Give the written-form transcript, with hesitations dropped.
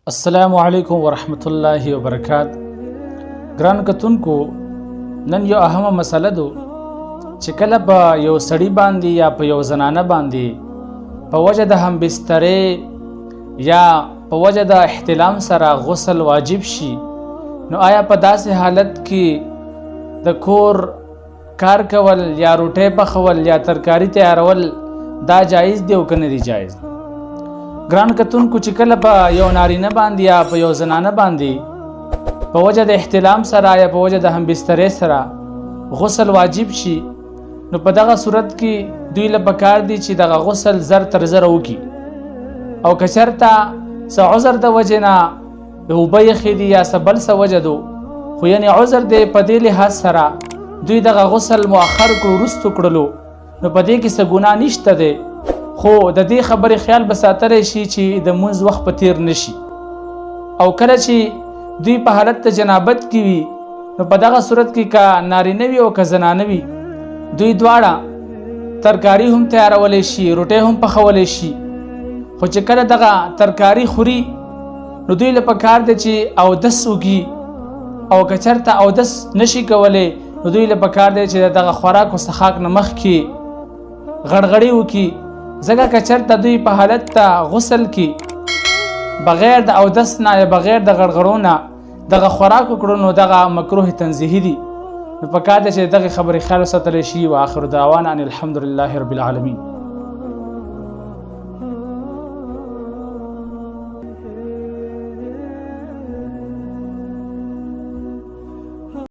السلام علیکم ورحمت الله وبرکاته. ګران کتونکو، نن یو اهمه مسله ده چې کله په یو سړی باندې یا په یو زنانه باندې په وجه د همبسترې یا په وجه د احتلام سره غسل واجب شي، نو آیا په داسې حالت کې د کور کار کول یا روټۍ پخول یا ترکاری تیارول دا جایز دی او که نه دی جایز؟ ګران کتونکو، چې کله په یو نارینه باندې یا په یو زنانه باندې په وجه د احتلام سره یا په وجه د همبسترې سره غسل واجب شي، نو په دغه صورت کې دوی له پکار دی چې دغه غسل زر تر زره وکړي، او که چېرته څه عذر د وجې نه اوبه یخې دي یا څه بل څه وجه ده، خو یعنې عذر دی په دې لحاظ سره دوی دغه غسل مؤخر کړو، وروستو کړلو، نو په دې کې څه ګناه نشته دی، خو د دې خبرې خیال به ساتلی شي چې د مونځ وخت په تیر نشي. او کله چې دوی په حالت د جنابت کې وي، نو په دغه صورت کې که نارینه وي او که زنانه وي، دوی دواړه ترکاري هم تیارولی شي، روټۍ هم پخولی شي. خو چې کله دغه ترکاري خوري، نو دوی له پکار دی چې اودس وکړي، او که چېرته اودس نشي کولی، نو دوی له پکار دی چې دغه خوراک و څښاک نه مخکې غړغړې وکړي. ځکه که چېرته دوی په حالت ته غسل کې بغیر د اودس نه یا بغیر د غړغړو نه دغه خوراک وکړو، نو دغه مکروه تنزیهي دي. نو پکار دی چې دغه خبرې خیال وساتلی شي. و آخر دعوانا ان الحمد لله رب العالمین.